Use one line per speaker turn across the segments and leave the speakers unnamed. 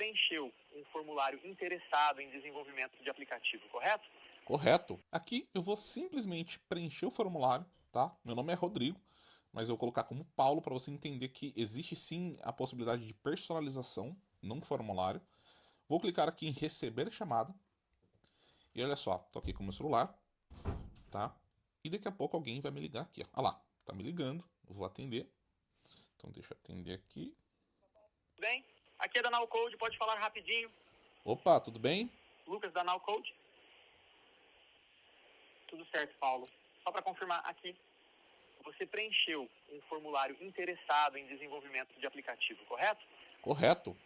preencheu um formulário interessado em desenvolvimento de aplicativo, correto?
Correto. Aqui eu vou simplesmente preencher o formulário, tá? Meu nome é Rodrigo, mas eu vou colocar como Paulo para você entender que existe sim a possibilidade de personalização num formulário. Vou clicar aqui em receber chamada. E olha só, tô aqui com o meu celular, tá? E daqui a pouco alguém vai me ligar aqui, ó. Olha lá, tá me ligando, eu vou atender. Então deixa eu atender aqui.
Tudo bem? Aqui é da Now Code, pode falar rapidinho.
Opa, tudo bem?
Lucas da Now Code. Tudo certo, Paulo. Só para confirmar aqui, você preencheu um formulário interessado em desenvolvimento de aplicativo, correto?
Correto.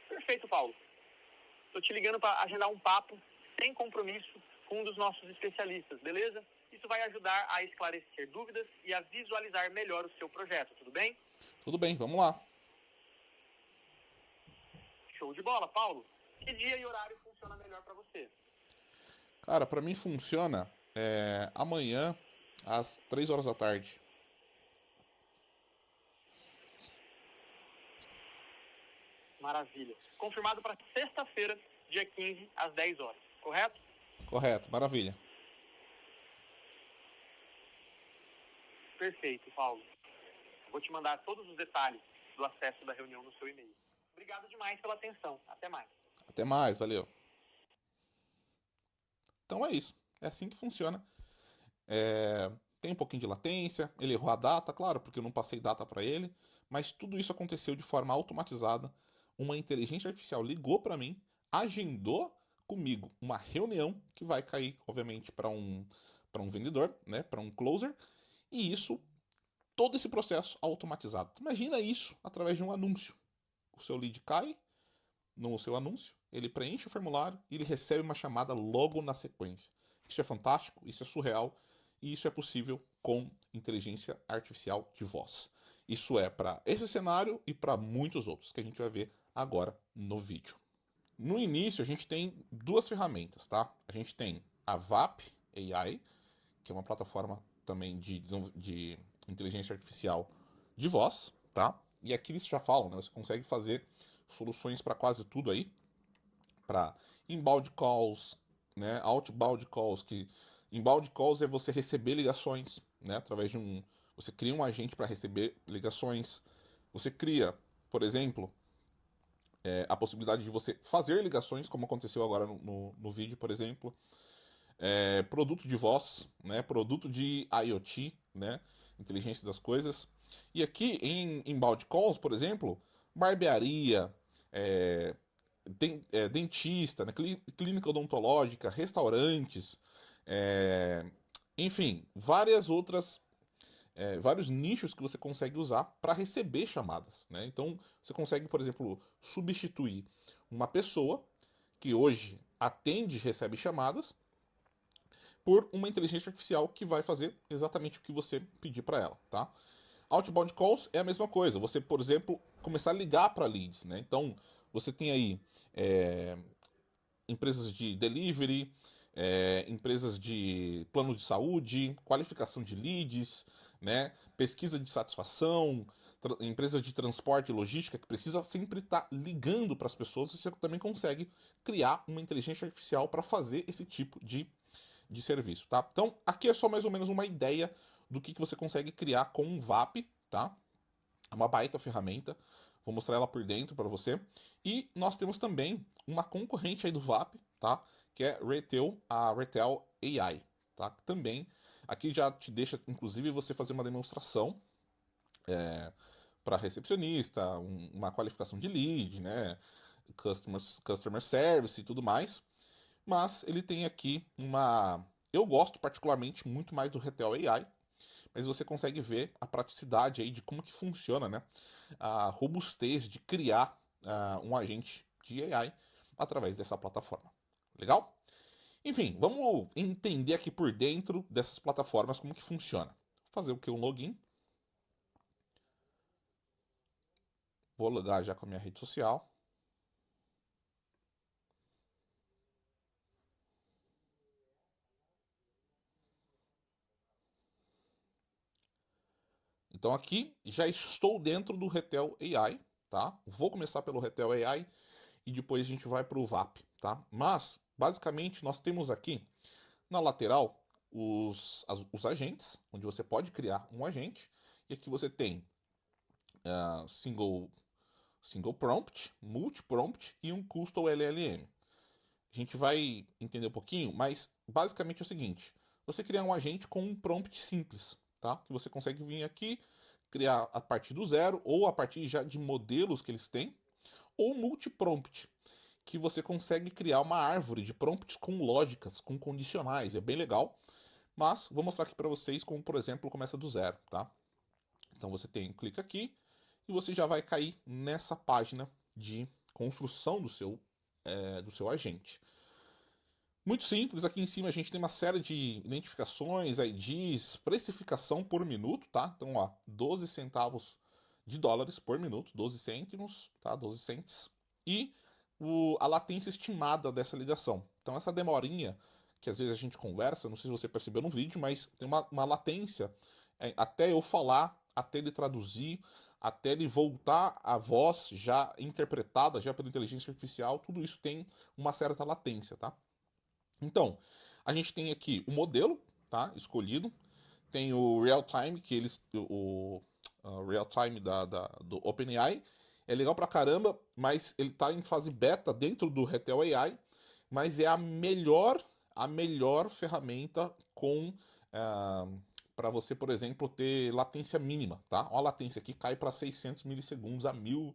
Perfeito, Paulo. Estou te ligando para agendar um papo sem compromisso com um dos nossos especialistas, beleza? Isso vai ajudar a esclarecer dúvidas e a visualizar melhor o seu projeto, tudo bem?
Tudo bem, vamos lá.
Show de bola, Paulo. Que dia e horário funciona melhor para você?
Cara, para mim funciona amanhã às 3 horas da tarde.
Maravilha. Confirmado para sexta-feira, dia 15, às 10 horas, correto?
Correto, maravilha.
Perfeito, Paulo. Vou te mandar todos os detalhes do acesso da reunião no seu e-mail. Obrigado demais pela atenção. Até mais.
Até mais, valeu. Então é isso. É assim que funciona. Tem um pouquinho de latência, ele errou a data, claro, porque eu não passei data para ele, mas tudo isso aconteceu de forma automatizada. Uma inteligência artificial ligou para mim, agendou comigo uma reunião que vai cair, obviamente, para um vendedor, né, para um closer, e isso, todo esse processo automatizado. Imagina isso através de um anúncio. O seu lead cai no seu anúncio, ele preenche o formulário e ele recebe uma chamada logo na sequência. Isso é fantástico, isso é surreal e isso é possível com inteligência artificial de voz. Isso é para esse cenário e para muitos outros que a gente vai ver agora no vídeo. No início a gente tem duas ferramentas, tá? A gente tem a VAP AI, que é uma plataforma também de inteligência artificial de voz, tá? E aqui eles já falam, né? Você consegue fazer soluções para quase tudo aí, para inbound calls, né? Outbound calls, que inbound calls é você receber ligações, né? Através de um, você cria um agente para receber ligações. Você cria, por exemplo, a possibilidade de você fazer ligações, como aconteceu agora no vídeo, por exemplo. Produto de voz, né? Produto de IoT, né? Inteligência das coisas. E aqui em inbound calls, por exemplo, barbearia, é, dentista, né? Clínica odontológica, restaurantes, enfim, vários nichos que você consegue usar para receber chamadas, né? Então você consegue, por exemplo, substituir uma pessoa que hoje atende e recebe chamadas por uma inteligência artificial que vai fazer exatamente o que você pedir para ela, tá? Outbound calls é a mesma coisa. Você, por exemplo, começar a ligar para leads, né? Então, você tem aí empresas de delivery, empresas de plano de saúde, qualificação de leads, né? Pesquisa de satisfação, empresas de transporte e logística que precisa sempre estar ligando para as pessoas. Você também consegue criar uma inteligência artificial para fazer esse tipo de serviço, tá? Então, aqui é só mais ou menos uma ideia do que você consegue criar com um VAP, tá? É uma baita ferramenta. Vou mostrar ela por dentro para você. E nós temos também uma concorrente aí do VAP, tá? Que é a Retail AI, tá? Também aqui já te deixa, inclusive, você fazer uma demonstração para recepcionista, uma qualificação de lead, né? Customer service e tudo mais. Mas ele tem aqui uma. Eu gosto particularmente muito mais do Retail AI, mas você consegue ver a praticidade aí de como que funciona, né? A robustez de criar um agente de AI através dessa plataforma. Legal? Enfim, vamos entender aqui por dentro dessas plataformas como que funciona. Vou fazer o que? Um login. Vou logar já com a minha rede social. Então aqui já estou dentro do Retail AI, tá? Vou começar pelo Retel AI e depois a gente vai para o VAP, tá? Mas, basicamente, nós temos aqui na lateral os agentes, onde você pode criar um agente, e aqui você tem single prompt, multi prompt e um custom LLM. A gente vai entender um pouquinho, mas basicamente é o seguinte: você criar um agente com um prompt simples, tá? Que você consegue vir aqui, criar a partir do zero, ou a partir já de modelos que eles têm, ou multi-prompt, que você consegue criar uma árvore de prompts com lógicas, com condicionais. É bem legal, mas vou mostrar aqui para vocês como, por exemplo, começa do zero, tá? Então você clica aqui e você já vai cair nessa página de construção do seu agente. Muito simples, aqui em cima a gente tem uma série de identificações, IDs, precificação por minuto, tá? Então, ó, 12 centavos de dólares por minuto, 12 cêntimos, tá? 12 cents. E a latência estimada dessa ligação. Então, essa demorinha, que às vezes a gente conversa, não sei se você percebeu no vídeo, mas tem uma latência até eu falar, até ele traduzir, até ele voltar a voz já interpretada já pela inteligência artificial, tudo isso tem uma certa latência, tá? Então, a gente tem aqui o modelo, tá? Escolhido. Tem o real time, o real time do OpenAI. É legal pra caramba, mas ele tá em fase beta dentro do Retel AI, mas é a melhor ferramenta com para você, por exemplo, ter latência mínima, tá? Ó, a latência aqui cai para 600 milissegundos a 1000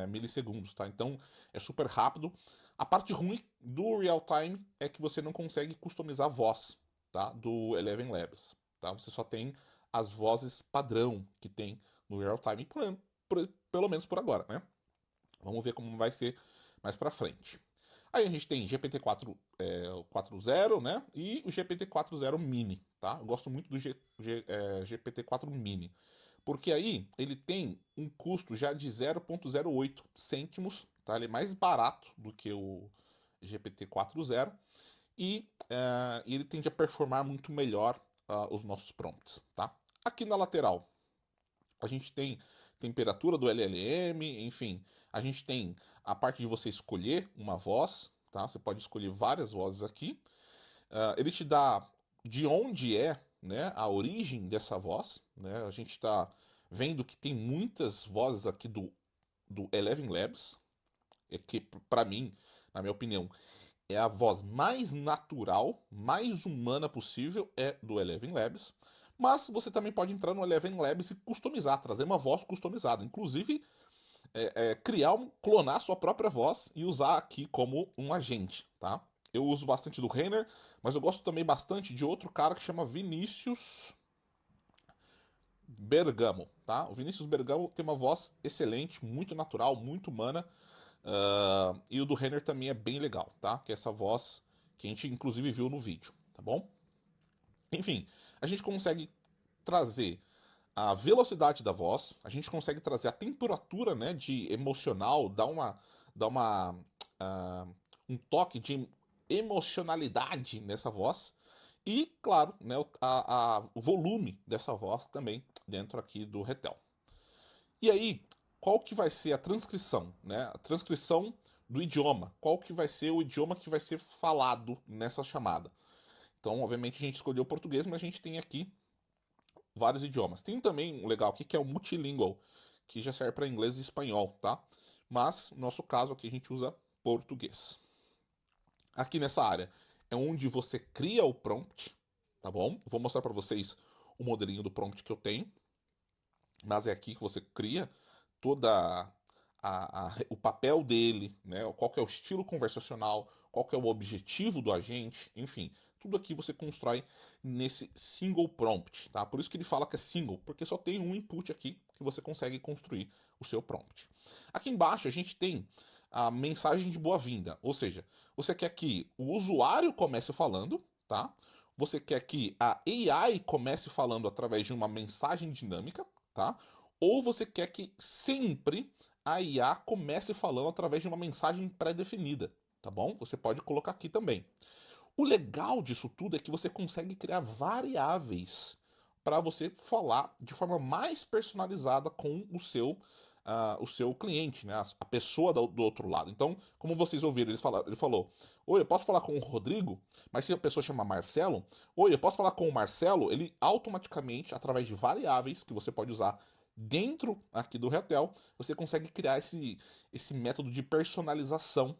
milissegundos, tá? Então é super rápido. A parte ruim do real time é que você não consegue customizar a voz, tá? Do Eleven Labs, tá? Você só tem as vozes padrão que tem no real time, pelo menos por agora, né? Vamos ver como vai ser mais para frente. Aí a gente tem GPT-4 4.0, né? E o GPT-4.0 Mini, tá? Eu gosto muito do GPT-4 Mini, porque aí ele tem um custo já de 0,08 cêntimos, tá? Ele é mais barato do que o GPT 4.0 e ele tende a performar muito melhor os nossos prompts, tá? Aqui na lateral a gente tem temperatura do LLM, enfim, a gente tem a parte de você escolher uma voz, tá? Você pode escolher várias vozes aqui. Ele te dá de onde é, né, a origem dessa voz, né? A gente está vendo que tem muitas vozes aqui do Eleven Labs, que para mim, na minha opinião, é a voz mais natural, mais humana possível, é do Eleven Labs. Mas você também pode entrar no Eleven Labs e customizar, trazer uma voz customizada. Inclusive, clonar sua própria voz e usar aqui como um agente, tá? Eu uso bastante do Renner, mas eu gosto também bastante de outro cara que chama Vinícius Bergamo, tá? O Vinícius Bergamo tem uma voz excelente, muito natural, muito humana. E o do Renner também é bem legal, tá? Que é essa voz que a gente inclusive viu no vídeo, tá bom? Enfim, a gente consegue trazer a velocidade da voz, a gente consegue trazer a temperatura, né, de emocional, um toque de emocionalidade nessa voz e, claro, né, o volume dessa voz também dentro aqui do Retel. E aí, qual que vai ser a transcrição, né? A transcrição do idioma. Qual que vai ser o idioma que vai ser falado nessa chamada? Então, obviamente, a gente escolheu o português, mas a gente tem aqui vários idiomas. Tem também um legal aqui que é o multilingual, que já serve para inglês e espanhol, tá? Mas, no nosso caso aqui, a gente usa português. Aqui nessa área é onde você cria o prompt, tá bom? Vou mostrar para vocês o modelinho do prompt que eu tenho. Mas é aqui que você cria toda o papel dele, né? Qual que é o estilo conversacional, qual que é o objetivo do agente, enfim, tudo aqui você constrói nesse single prompt, tá? Por isso que ele fala que é single, porque só tem um input aqui que você consegue construir o seu prompt. Aqui embaixo a gente tem a mensagem de boa-vinda, ou seja, você quer que o usuário comece falando, tá? Você quer que a AI comece falando através de uma mensagem dinâmica, tá? Ou você quer que sempre a IA comece falando através de uma mensagem pré-definida, tá bom? Você pode colocar aqui também. O legal disso tudo é que você consegue criar variáveis para você falar de forma mais personalizada com o seu cliente, né? A pessoa do outro lado. Então, como vocês ouviram, ele falou: Oi, eu posso falar com o Rodrigo? Mas se a pessoa chama Marcelo, oi, eu posso falar com o Marcelo? Ele automaticamente, através de variáveis que você pode usar dentro aqui do Retel, você consegue criar esse método de personalização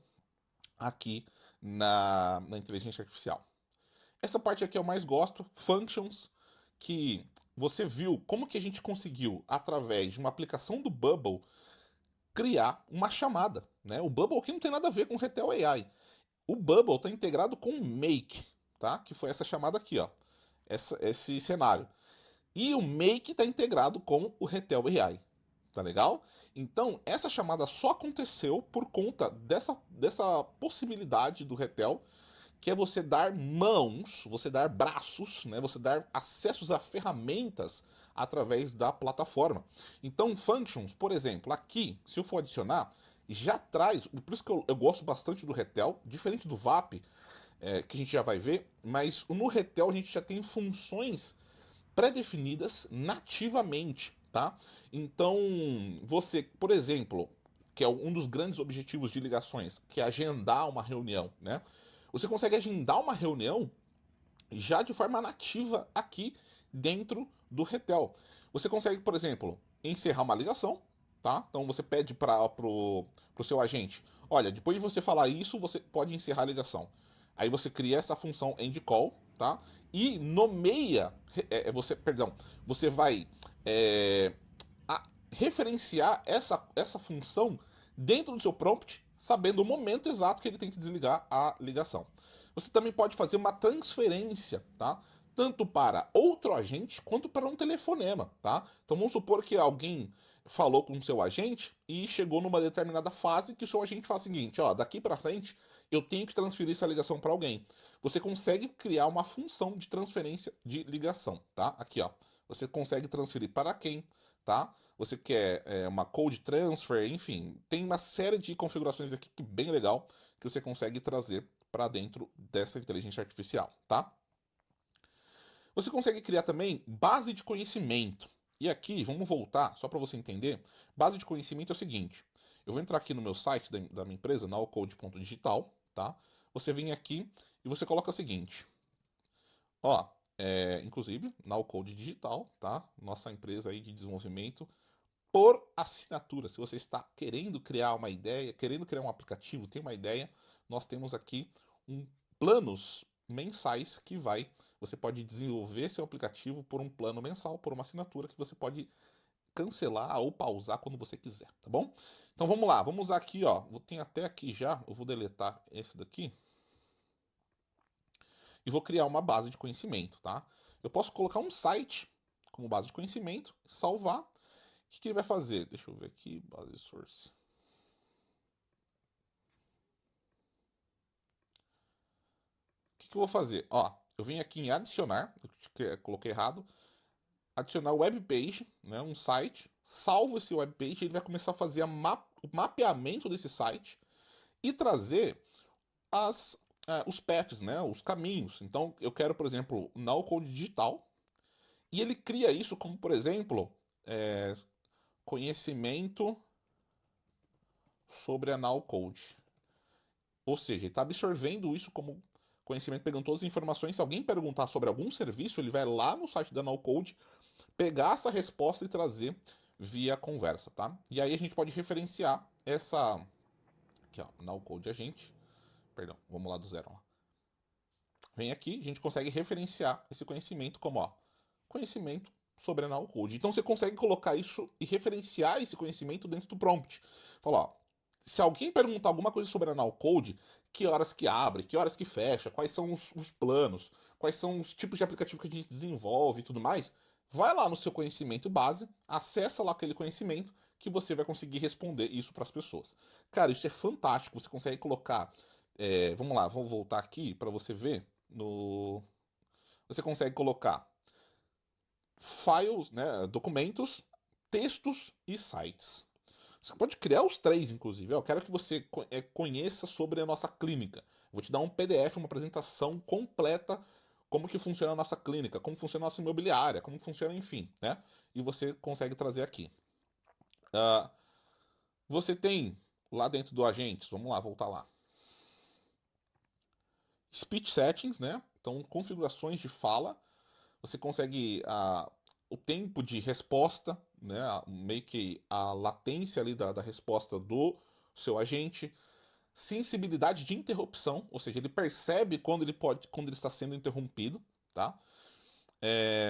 aqui na inteligência artificial. Essa parte aqui eu mais gosto, functions, que você viu como que a gente conseguiu, através de uma aplicação do Bubble, criar uma chamada. Né? O Bubble aqui não tem nada a ver com o Retel AI. O Bubble está integrado com o Make, tá? Que foi essa chamada aqui, ó. Esse cenário. E o Make está integrado com o Retel AI. Tá legal? Então, essa chamada só aconteceu por conta dessa possibilidade do Retel, que é você dar mãos, você dar braços, né? Você dar acessos a ferramentas através da plataforma. Então, functions, por exemplo, aqui, se eu for adicionar, já traz, por isso que eu gosto bastante do Retel, diferente do VAP, que a gente já vai ver, mas no Retel a gente já tem funções pré-definidas nativamente, tá? Então, você, por exemplo, que é um dos grandes objetivos de ligações, que é agendar uma reunião, né? Você consegue agendar uma reunião já de forma nativa aqui dentro do Retel. Você consegue, por exemplo, encerrar uma ligação, tá? Então você pede para pro seu agente, olha, depois de você falar isso, você pode encerrar a ligação. Aí você cria essa função end call, tá? E nomeia, você vai é, referenciar essa função dentro do seu prompt, sabendo o momento exato que ele tem que desligar a ligação. Você também pode fazer uma transferência, tá? Tanto para outro agente quanto para um telefonema, tá? Então vamos supor que alguém falou com o seu agente e chegou numa determinada fase que o seu agente faz o seguinte, ó, daqui para frente eu tenho que transferir essa ligação para alguém. Você consegue criar uma função de transferência de ligação, tá? Aqui, ó. Você consegue transferir para quem, tá? Você quer uma code transfer, enfim, tem uma série de configurações aqui que bem legal que você consegue trazer para dentro dessa inteligência artificial, tá? Você consegue criar também base de conhecimento. E aqui, vamos voltar, só para você entender, base de conhecimento é o seguinte, eu vou entrar aqui no meu site da minha empresa, nowcode.digital, tá? Você vem aqui e você coloca o seguinte, ó, inclusive, Nowcode Digital, tá? Nossa empresa aí de desenvolvimento por assinatura. Se você está querendo criar uma ideia, querendo criar um aplicativo, tem uma ideia, nós temos aqui planos mensais que você pode desenvolver seu aplicativo por um plano mensal, por uma assinatura que você pode cancelar ou pausar quando você quiser, tá bom? Então vamos lá, vamos usar aqui, ó, tem até aqui já, eu vou deletar esse daqui e vou criar uma base de conhecimento, tá? Eu posso colocar um site como base de conhecimento, salvar. O que ele vai fazer? Deixa eu ver aqui, base source. O que eu vou fazer? Ó, eu venho aqui em adicionar, eu coloquei errado, adicionar web page, né, um site, salvo esse web page, ele vai começar a fazer o mapeamento desse site e trazer os paths, né, os caminhos. Então, eu quero, por exemplo, null code digital, e ele cria isso como, por exemplo, conhecimento sobre a null code. Ou seja, ele está absorvendo isso como conhecimento, pegando todas as informações. Se alguém perguntar sobre algum serviço, ele vai lá no site da NowCode, pegar essa resposta e trazer via conversa, tá? E aí a gente pode referenciar essa... Aqui, ó, NowCode agente. Perdão, vamos lá do zero. Ó. Vem aqui, a gente consegue referenciar esse conhecimento como, ó, conhecimento sobre a NowCode. Então você consegue colocar isso e referenciar esse conhecimento dentro do prompt. Fala, ó, se alguém perguntar alguma coisa sobre a NowCode, que horas que abre, que horas que fecha, quais são os planos, quais são os tipos de aplicativo que a gente desenvolve e tudo mais, vai lá no seu conhecimento base, acessa lá aquele conhecimento que você vai conseguir responder isso para as pessoas. Cara, isso é fantástico. Você consegue colocar. Vamos lá, vamos voltar aqui para você ver. Você consegue colocar files, né, documentos, textos e sites. Você pode criar os três, inclusive. Eu quero que você conheça sobre a nossa clínica. Vou te dar um PDF, uma apresentação completa, como que funciona a nossa clínica, como funciona a nossa imobiliária, como funciona, enfim, né? E você consegue trazer aqui. Você tem lá dentro do Agentes, vamos lá, voltar lá. Speech Settings, né? Então, configurações de fala. Você consegue o tempo de resposta, né? Meio que a latência ali da resposta do seu agente. Sensibilidade de interrupção, ou seja, ele percebe quando ele está sendo interrompido, tá?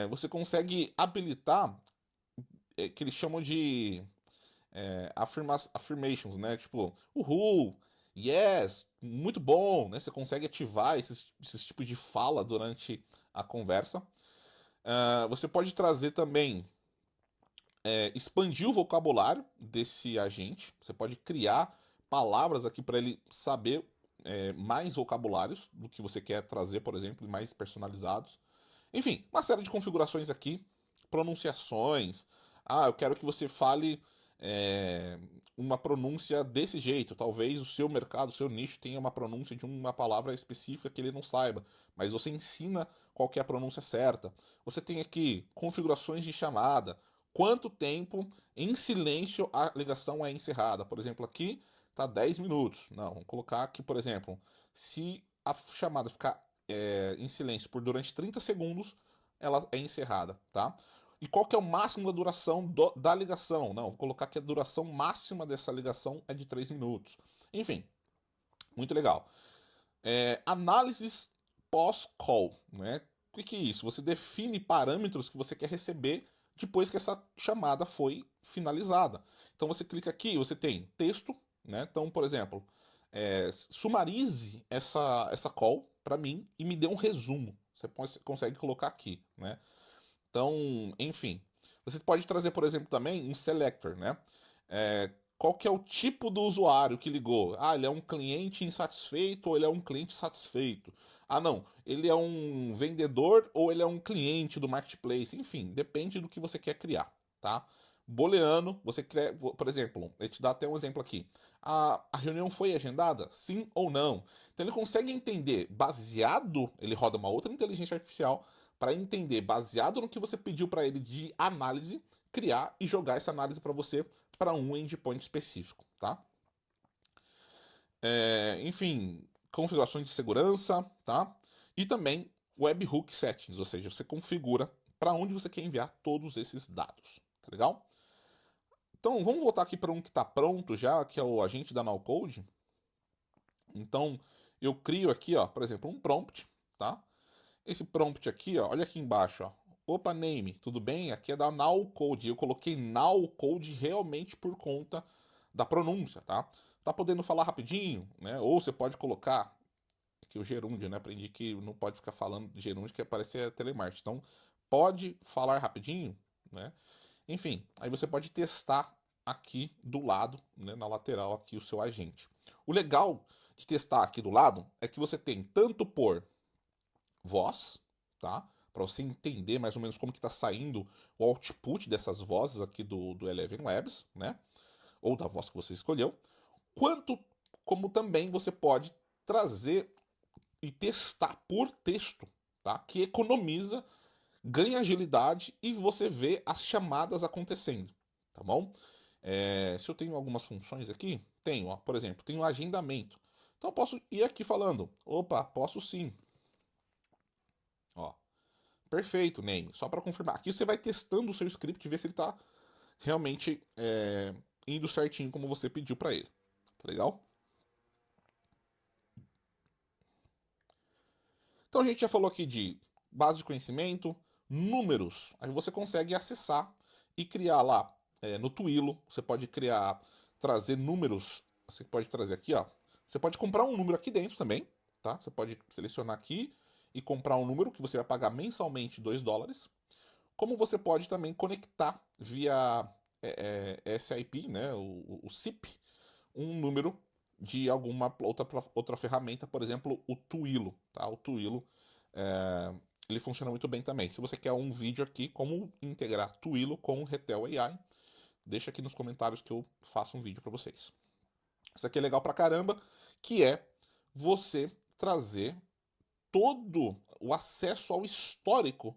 Você consegue habilitar que eles chamam de affirmations, né? Tipo, uhul, yes, muito bom, né? Você consegue ativar esses tipos de fala durante a conversa. Você pode trazer também, expandir o vocabulário desse agente. Você pode criar palavras aqui para ele saber mais vocabulários do que você quer trazer, por exemplo, mais personalizados. Enfim, uma série de configurações aqui, pronunciações. Ah, eu quero que você fale é, uma pronúncia desse jeito. Talvez o seu mercado, o seu nicho tenha uma pronúncia de uma palavra específica que ele não saiba, mas você ensina qual que é a pronúncia certa. Você tem aqui configurações de chamada. Quanto tempo em silêncio a ligação é encerrada? Por exemplo, aqui está 10 minutos. Não, vamos colocar aqui, por exemplo, se a chamada ficar em silêncio por durante 30 segundos, ela é encerrada, tá? E qual que é o máximo da duração da ligação? Não, vou colocar que a duração máxima dessa ligação é de 3 minutos. Enfim, muito legal. Análises pós-call, né? O que é isso? Você define parâmetros que você quer receber depois que essa chamada foi finalizada. Então você clica aqui, você tem texto, né? Então, por exemplo, sumarize essa call para mim e me dê um resumo. Você consegue colocar aqui, né? Então, enfim. Você pode trazer, por exemplo, também um selector, né? Qual que é o tipo do usuário que ligou? Ah, ele é um cliente insatisfeito ou ele é um cliente satisfeito? Ah, não, ele é um vendedor ou ele é um cliente do marketplace? Enfim, depende do que você quer criar, tá? Booleano, você cria, por exemplo, ele te dá até um exemplo aqui. A reunião foi agendada? Sim ou não? Então ele consegue entender, baseado, ele roda uma outra inteligência artificial para entender, baseado no que você pediu para ele de análise, criar e jogar essa análise para você para um endpoint específico, tá? Enfim, configurações de segurança, tá? E também webhook settings, ou seja, você configura para onde você quer enviar todos esses dados, tá legal? Então, vamos voltar aqui para um que está pronto já, que é o agente da NowCode. Então, eu crio aqui, ó, por exemplo, um prompt, tá? Esse prompt aqui, ó, olha aqui embaixo, ó. Opa, name, tudo bem? Aqui é da NowCode. Eu coloquei NowCode realmente por conta da pronúncia, tá? Tá podendo falar rapidinho, né? Ou você pode colocar aqui o gerúndio, né? Aprendi que não pode ficar falando de gerúndio que parece telemarketing. Então, pode falar rapidinho, né? Enfim, aí você pode testar aqui do lado, né, na lateral aqui o seu agente. O legal de testar aqui do lado é que você tem tanto por voz, tá? Para você entender mais ou menos como que está saindo o output dessas vozes aqui do Eleven Labs, né? Ou da voz que você escolheu, quanto como também você pode trazer e testar por texto, tá? Que economiza, ganha agilidade e você vê as chamadas acontecendo, tá bom? Se eu tenho algumas funções aqui, tenho, ó, por exemplo, tenho agendamento. Então eu posso ir aqui falando, opa, posso sim. Ó, perfeito, name. Só para confirmar. Aqui você vai testando o seu script e ver se ele está realmente indo certinho como você pediu para ele. Tá legal? Então a gente já falou aqui de base de conhecimento, números. Aí você consegue acessar e criar lá no Twilio. Você pode criar, trazer números. Você pode trazer aqui, ó. Você pode comprar um número aqui dentro também, tá? Você pode selecionar aqui e comprar um número que você vai pagar mensalmente $2. Como você pode também conectar via SIP, né, o SIP, um número de alguma outra ferramenta, por exemplo, o Twilio. Tá? O Twilio ele funciona muito bem também. Se você quer um vídeo aqui, como integrar Twilio com o Retel AI, deixa aqui nos comentários que eu faço um vídeo para vocês. Isso aqui é legal pra caramba, que é você trazer todo o acesso ao histórico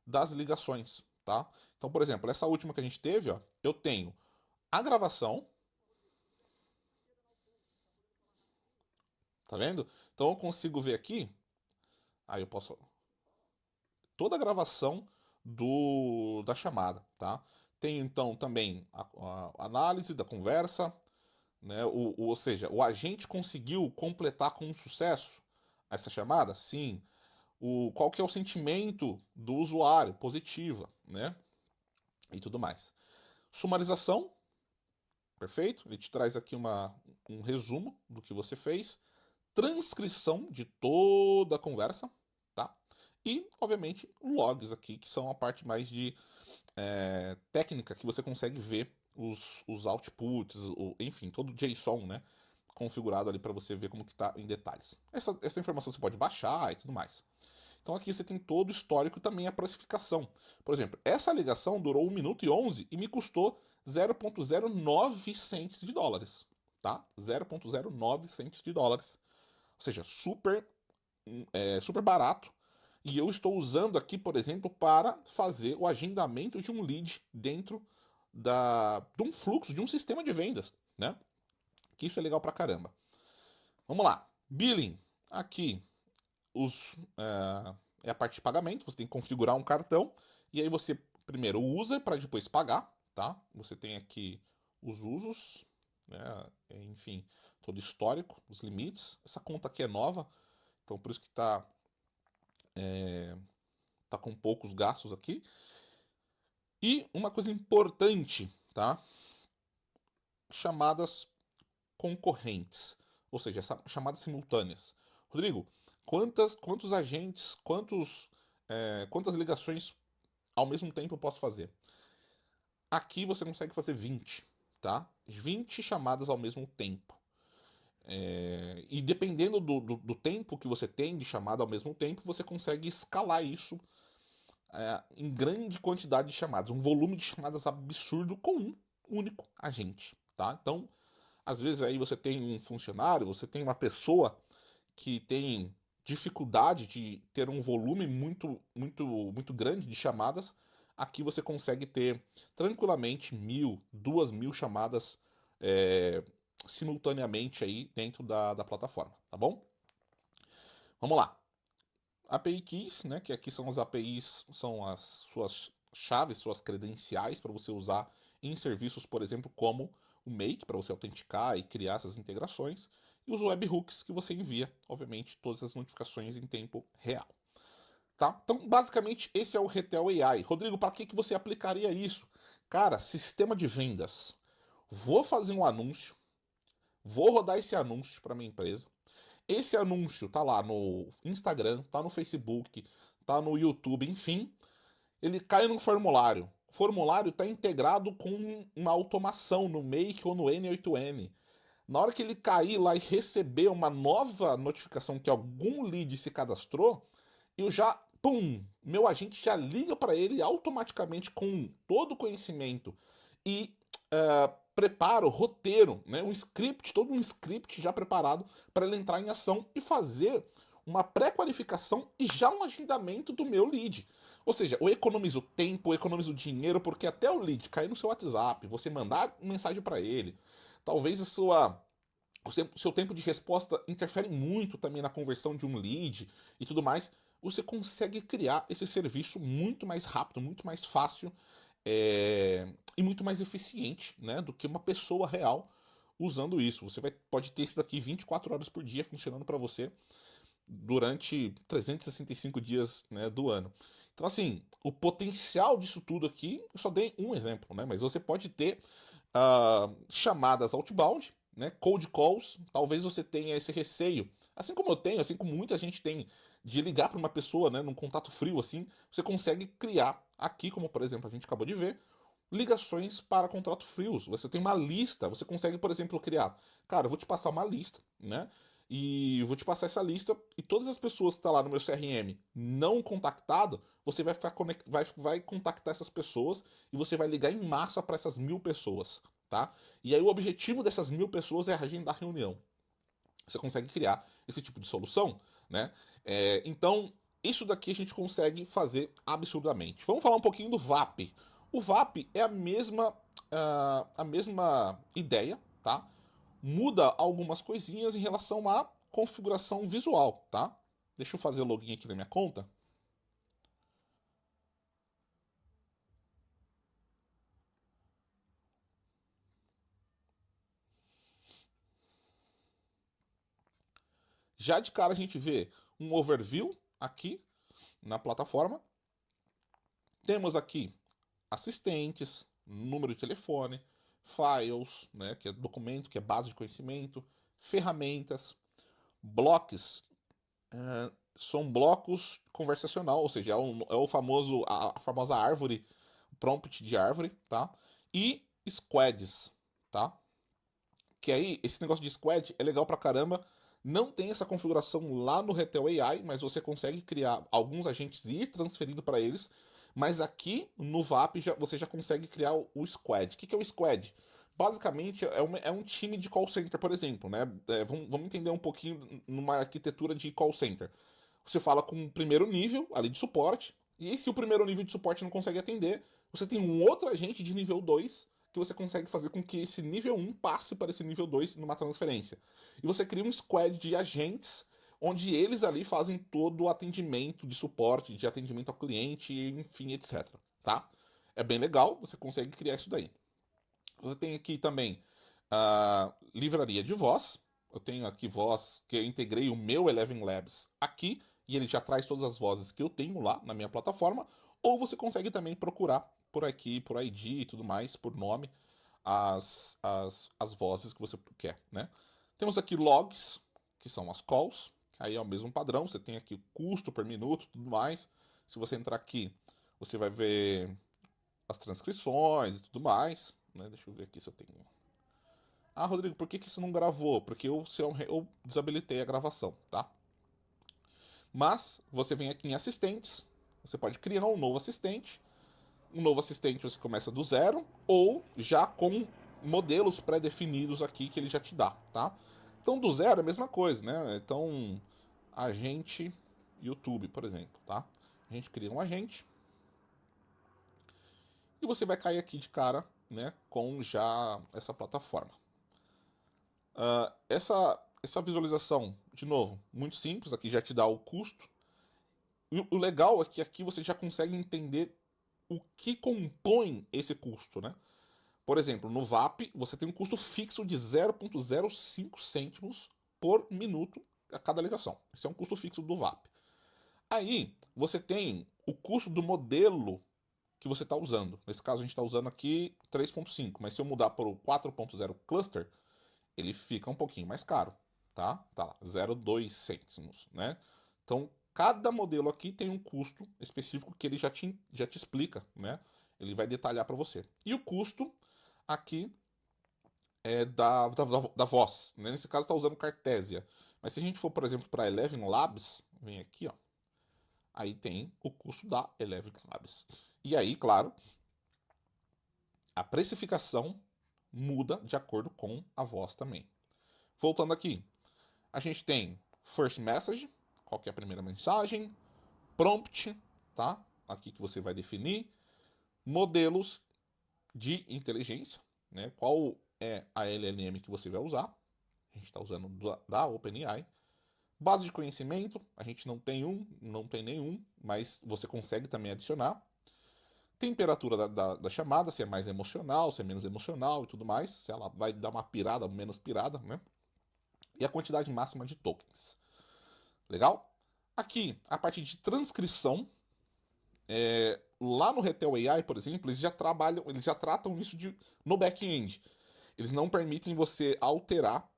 das ligações, tá? Então, por exemplo, essa última que a gente teve, ó, eu tenho a gravação, Tá vendo? Então eu consigo ver aqui, aí eu posso toda a gravação da chamada, tá? Tenho então também a análise da conversa, né? Ou seja, o agente conseguiu completar com sucesso essa chamada? Sim. Qual que é o sentimento do usuário? Positiva, né? E tudo mais. Sumarização, perfeito? Ele te traz aqui um resumo do que você fez. Transcrição de toda a conversa, tá? E, obviamente, logs aqui, que são a parte mais de técnica que você consegue ver os outputs, enfim, todo o JSON, né? Configurado ali para você ver como que tá em detalhes. Essa informação você pode baixar e tudo mais. Então aqui você tem todo o histórico e também a precificação. Por exemplo, essa ligação durou 1 minuto e 11 e me custou 0,09 cents de dólares, tá? 0,09 cents de dólares. Ou seja, super barato. E eu estou usando aqui, por exemplo, para fazer o agendamento de um lead dentro de um fluxo, de um sistema de vendas, né? Que isso é legal pra caramba. Vamos lá. Billing. Aqui é a parte de pagamento. Você tem que configurar um cartão. E aí você primeiro usa para depois pagar, tá? Você tem aqui os usos, né? Enfim, todo o histórico, os limites. Essa conta aqui é nova, então por isso que tá com poucos gastos aqui. E uma coisa importante, tá? Chamadas concorrentes, ou seja, chamadas simultâneas. Rodrigo, quantos agentes, quantas ligações ao mesmo tempo eu posso fazer? Aqui você consegue fazer 20, tá? 20 chamadas ao mesmo tempo. E dependendo do tempo que você tem de chamada ao mesmo tempo, você consegue escalar isso em grande quantidade de chamadas, um volume de chamadas absurdo com um único agente, tá? Então, às vezes aí você tem um funcionário, você tem uma pessoa que tem dificuldade de ter um volume muito, muito, muito grande de chamadas. Aqui você consegue ter tranquilamente 1.000, 2.000 chamadas é, simultaneamente aí dentro da plataforma, tá bom? Vamos lá. API Keys, né, que aqui são as APIs, são as suas chaves, suas credenciais para você usar em serviços, por exemplo, como o Make, para você autenticar e criar essas integrações, e os webhooks que você envia, obviamente, todas as notificações em tempo real. Tá? Então, basicamente, esse é o Retel AI. Rodrigo, para que você aplicaria isso? Cara, sistema de vendas. Vou fazer um anúncio, vou rodar esse anúncio para minha empresa. Esse anúncio tá lá no Instagram, tá no Facebook, tá no YouTube, enfim. Ele cai num formulário. O formulário está integrado com uma automação no Make ou no N8N. Na hora que ele cair lá e receber uma nova notificação que algum lead se cadastrou, eu já, pum, meu agente já liga para ele automaticamente com todo o conhecimento e prepara o roteiro, né, um script, todo um script já preparado para ele entrar em ação e fazer uma pré-qualificação e já um agendamento do meu lead. Ou seja, eu economizo tempo, eu economizo dinheiro, porque até o lead cair no seu WhatsApp, você mandar mensagem para ele, talvez o seu tempo de resposta interfere muito também na conversão de um lead e tudo mais. Você consegue criar esse serviço muito mais rápido, muito mais fácil e muito mais eficiente, né, do que uma pessoa real usando isso. Você pode ter isso daqui 24 horas por dia funcionando para você durante 365 dias, né, do ano. Então, assim, o potencial disso tudo aqui, eu só dei um exemplo, né, mas você pode ter chamadas outbound, né, cold calls, talvez você tenha esse receio, assim como eu tenho, assim como muita gente tem, de ligar para uma pessoa, né, num contato frio assim, você consegue criar aqui, como por exemplo a gente acabou de ver, ligações para contratos frios. Você tem uma lista, você consegue, por exemplo, criar. Cara, eu vou te passar uma lista, né? E vou te passar essa lista e todas as pessoas que estão lá no meu CRM não contactado, você vai ficar vai contactar essas pessoas e você vai ligar em massa para essas 1.000 pessoas, tá? E aí o objetivo dessas 1.000 pessoas é agendar reunião. Você consegue criar esse tipo de solução, né? Então, isso daqui a gente consegue fazer absurdamente. Vamos falar um pouquinho do VAP. O VAP é a mesma ideia, tá? Muda algumas coisinhas em relação a configuração visual, tá? Deixa eu fazer o login aqui na minha conta. Já de cara a gente vê um overview aqui na plataforma. Temos aqui assistentes, número de telefone, files, né, que é documento, que é base de conhecimento, ferramentas, blocos, são blocos conversacional, ou seja, é o famoso, a famosa árvore, prompt de árvore, tá? E squads, tá? Que aí, esse negócio de squad é legal pra caramba. Não tem essa configuração lá no Retel AI, mas você consegue criar alguns agentes e ir transferindo para eles. Mas aqui no VAP você já consegue criar o squad. O que é o squad? Basicamente é um time de call center, por exemplo, né? Vamos entender um pouquinho numa arquitetura de call center. Você fala com o primeiro nível ali de suporte, e se o primeiro nível de suporte não consegue atender, você tem um outro agente de nível 2 que você consegue fazer com que esse nível 1 passe para esse nível 2 numa transferência. E você cria um squad de agentes onde eles ali fazem todo o atendimento de suporte, de atendimento ao cliente, enfim, etc. Tá? É bem legal, você consegue criar isso daí. Você tem aqui também a livraria de voz. Eu tenho aqui voz que eu integrei o meu Eleven Labs aqui e ele já traz todas as vozes que eu tenho lá na minha plataforma. Ou você consegue também procurar por aqui, por ID e tudo mais, por nome, as vozes que você quer, né? Temos aqui logs, que são as calls. Aí é o mesmo padrão, você tem aqui custo por minuto tudo mais. Se você entrar aqui, você vai ver as transcrições e tudo mais. Né? Deixa eu ver aqui se eu tenho. Ah, Rodrigo, por que isso não gravou? Porque eu desabilitei a gravação, tá? Mas você vem aqui em assistentes, você pode criar um novo assistente. Um novo assistente você começa do zero, ou já com modelos pré-definidos aqui que ele já te dá, tá? Então do zero é a mesma coisa, né? Então, agente YouTube, por exemplo, tá? A gente cria um agente e você vai cair aqui de cara, né, com já essa plataforma. Essa visualização, de novo, muito simples, aqui já te dá o custo. E o legal é que aqui você já consegue entender o que compõe esse custo, né? Por exemplo, no VAP você tem um custo fixo de 0,05 cêntimos por minuto a cada ligação. Esse é um custo fixo do VAP. Aí você tem o custo do modelo que você está usando. Nesse caso a gente está usando aqui 3.5, mas se eu mudar para o 4.0 cluster, ele fica um pouquinho mais caro, tá? Tá lá, 0,2 cêntimos, né? Então, cada modelo aqui tem um custo específico que ele já te explica, né? Ele vai detalhar para você. E o custo aqui é da voz, né? Nesse caso está usando Cartesia. Mas se a gente for, por exemplo, para Eleven Labs, vem aqui, ó. Aí tem o custo da Eleven Labs. E aí, claro, a precificação muda de acordo com a voz também. Voltando aqui, a gente tem first message, qual que é a primeira mensagem, prompt, tá? Aqui que você vai definir, modelos de inteligência, né? Qual é a LLM que você vai usar? A gente está usando da OpenAI. Base de conhecimento, a gente não tem nenhum, mas você consegue também adicionar. Temperatura da chamada, se é mais emocional, se é menos emocional e tudo mais, se ela vai dar uma pirada, menos pirada, né? E a quantidade máxima de tokens. Legal? Aqui, a parte de transcrição, lá no Retel AI, por exemplo, eles já tratam isso no back-end. Eles não permitem você alterar.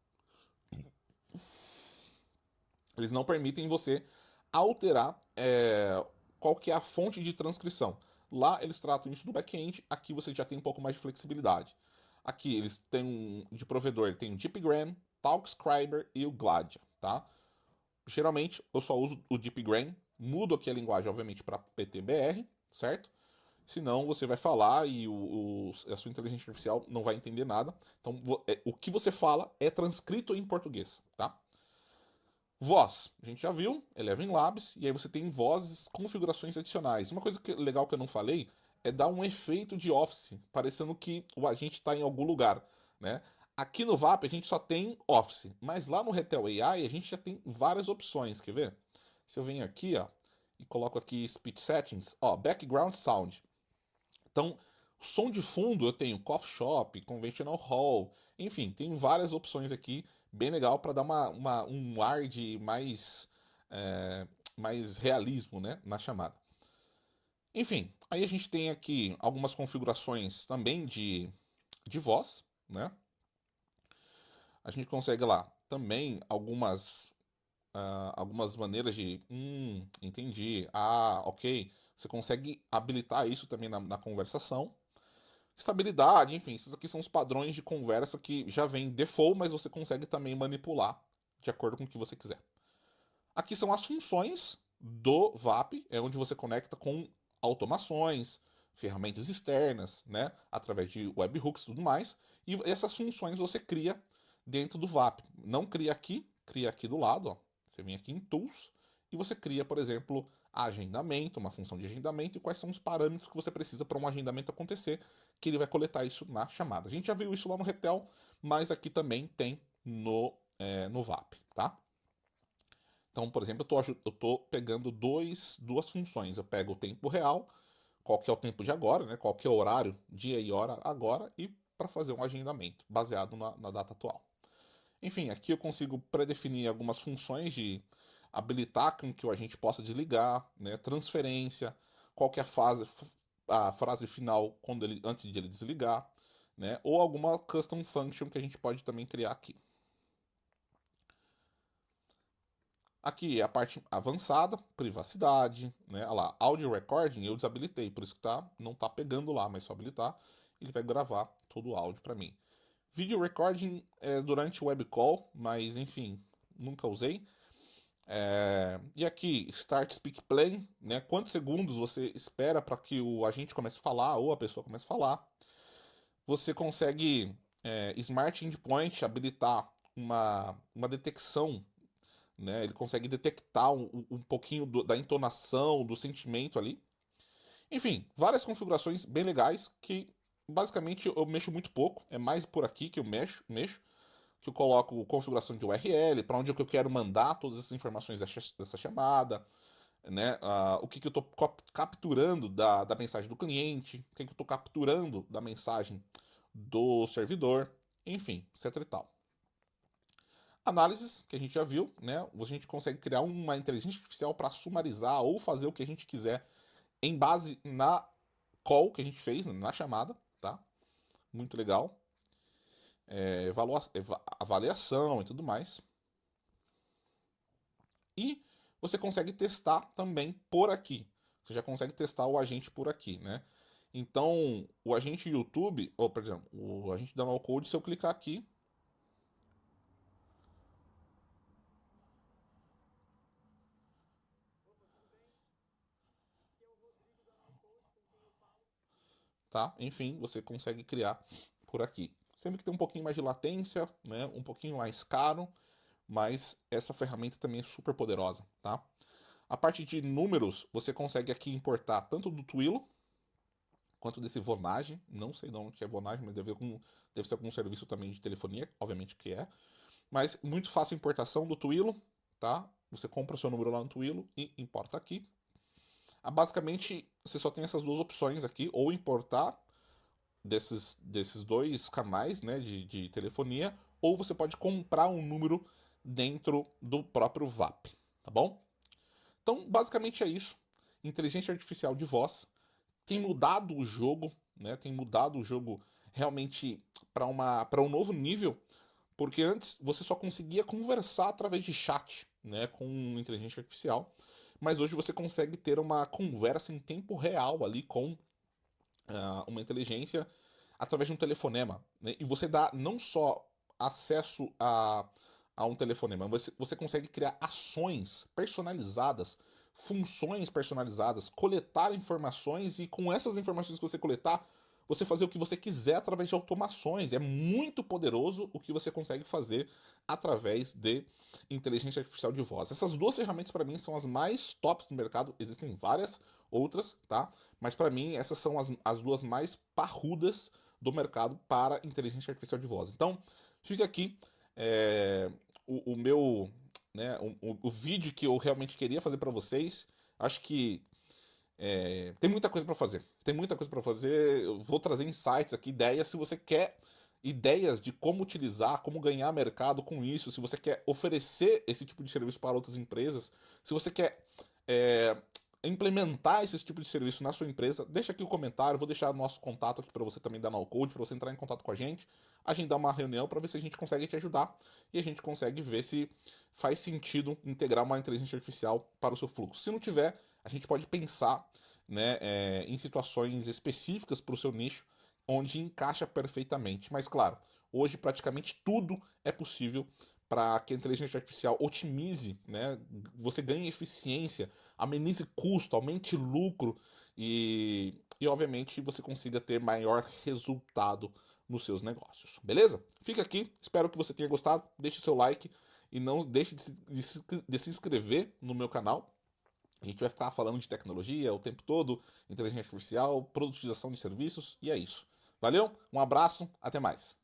Eles não permitem você alterar qual que é a fonte de transcrição. Lá eles tratam isso no back-end, aqui você já tem um pouco mais de flexibilidade. Aqui eles têm de provedor, tem o DeepGram, Talkscriber e o Gladia, tá? Geralmente eu só uso o DeepGram, mudo aqui a linguagem, obviamente, para PTBR, certo? Senão você vai falar e a sua inteligência artificial não vai entender nada. Então o que você fala é transcrito em português, tá? Voz, a gente já viu, Eleven Labs, e aí você tem vozes, configurações adicionais. Uma coisa legal que eu não falei é dar um efeito de Office, parecendo que o agente está em algum lugar, né? Aqui no VAP a gente só tem Office, mas lá no Retel AI a gente já tem várias opções, quer ver? Se eu venho aqui, ó, e coloco aqui Speech Settings, ó, Background Sound. Então, som de fundo eu tenho Coffee Shop, Conventional Hall, enfim, tem várias opções aqui, bem legal para dar um ar de mais realismo, né, na chamada. Enfim, aí a gente tem aqui algumas configurações também de voz, né? A gente consegue lá também algumas maneiras de. Entendi. Ah, ok. Você consegue habilitar isso também na conversação. Estabilidade, enfim, esses aqui são os padrões de conversa que já vem default, mas você consegue também manipular de acordo com o que você quiser. Aqui são as funções do VAP, é onde você conecta com automações, ferramentas externas, né, através de webhooks e tudo mais. E essas funções você cria dentro do VAP. Não cria aqui do lado, ó. Você vem aqui em Tools e você cria, por exemplo, agendamento, uma função de agendamento e quais são os parâmetros que você precisa para um agendamento acontecer, que ele vai coletar isso na chamada. A gente já viu isso lá no Retel, mas aqui também tem no VAP, tá? Então, por exemplo, eu tô pegando duas funções. Eu pego o tempo real, qual que é o tempo de agora, né? Qual que é o horário, dia e hora agora, e para fazer um agendamento baseado na data atual. Enfim, aqui eu consigo predefinir algumas funções de habilitar com que o agente possa desligar, né? Transferência, qual que é a frase final antes de ele desligar, né? Ou alguma custom function que a gente pode também criar aqui. Aqui é a parte avançada, privacidade, né? Olha lá, audio recording eu desabilitei, por isso que não tá pegando lá, mas só habilitar, ele vai gravar todo o áudio para mim. Video recording é durante o web call, mas enfim, nunca usei. E aqui, Start Speak Play, né? Quantos segundos você espera para que o agente comece a falar ou a pessoa comece a falar. Você consegue, Smart Endpoint, habilitar uma detecção, né? Ele consegue detectar um pouquinho da entonação, do sentimento ali. Enfim, várias configurações bem legais que basicamente eu mexo muito pouco. É mais por aqui que eu mexo que eu coloco configuração de URL, para onde é que eu quero mandar todas essas informações dessa chamada, né? O que eu estou capturando da mensagem do cliente, o que eu estou capturando da mensagem do servidor, enfim, etc e tal. Análises, que a gente já viu, né? A gente consegue criar uma inteligência artificial para sumarizar ou fazer o que a gente quiser em base na call que a gente fez, na chamada, tá? Muito legal. Avaliação e tudo mais. E você consegue testar também por aqui. Você já consegue testar o agente por aqui, né? Então, o agente YouTube, ou por exemplo, o agente da no code, se eu clicar aqui, tá? Enfim, você consegue criar por aqui. Sempre que tem um pouquinho mais de latência, né? Um pouquinho mais caro, mas essa ferramenta também é super poderosa, tá? A parte de números, você consegue aqui importar tanto do Twilio quanto desse Vonage. Não sei de onde é Vonage, mas deve ser algum serviço também de telefonia, obviamente que é. Mas muito fácil a importação do Twilio, tá? Você compra o seu número lá no Twilio e importa aqui. Basicamente, você só tem essas duas opções aqui, ou importar desses dois canais, né, de telefonia, ou você pode comprar um número dentro do próprio VAP, tá bom? Então, basicamente é isso. Inteligência artificial de voz tem mudado o jogo, né? Tem mudado o jogo realmente para um novo nível, porque antes você só conseguia conversar através de chat, né, com inteligência artificial, mas hoje você consegue ter uma conversa em tempo real ali com uma inteligência através de um telefonema, né? E você dá não só acesso a um telefonema, você consegue criar ações personalizadas, funções personalizadas, coletar informações e com essas informações que você coletar, você fazer o que você quiser através de automações. É muito poderoso o que você consegue fazer através de inteligência artificial de voz. Essas duas ferramentas para mim são as mais tops do mercado. Existem várias outras, tá? Mas para mim essas são as duas mais parrudas do mercado para inteligência artificial de voz. Então, Fica aqui o meu, né, o vídeo que eu realmente queria fazer para vocês. Acho que tem muita coisa para fazer. Tem muita coisa para fazer. Eu vou trazer insights aqui, ideias. Se você quer ideias de como utilizar, como ganhar mercado com isso, se você quer oferecer esse tipo de serviço para outras empresas, se você quer é, implementar esse tipo de serviço na sua empresa, deixa aqui o comentário. Vou deixar nosso contato aqui para você também dar no code, para você entrar em contato com a gente, agendar uma reunião para ver se a gente consegue te ajudar e a gente consegue ver se faz sentido integrar uma inteligência artificial para o seu fluxo. Se não tiver, a gente pode pensar, né, em situações específicas para o seu nicho, onde encaixa perfeitamente. Mas claro, hoje praticamente tudo é possível para que a inteligência artificial otimize, né, você ganhe eficiência, amenize custo, aumente lucro e obviamente você consiga ter maior resultado nos seus negócios. Beleza? Fica aqui, espero que você tenha gostado, deixe seu like e não deixe de se inscrever no meu canal. A gente vai ficar falando de tecnologia o tempo todo, inteligência artificial, produtização de serviços, e é isso. Valeu, um abraço, até mais.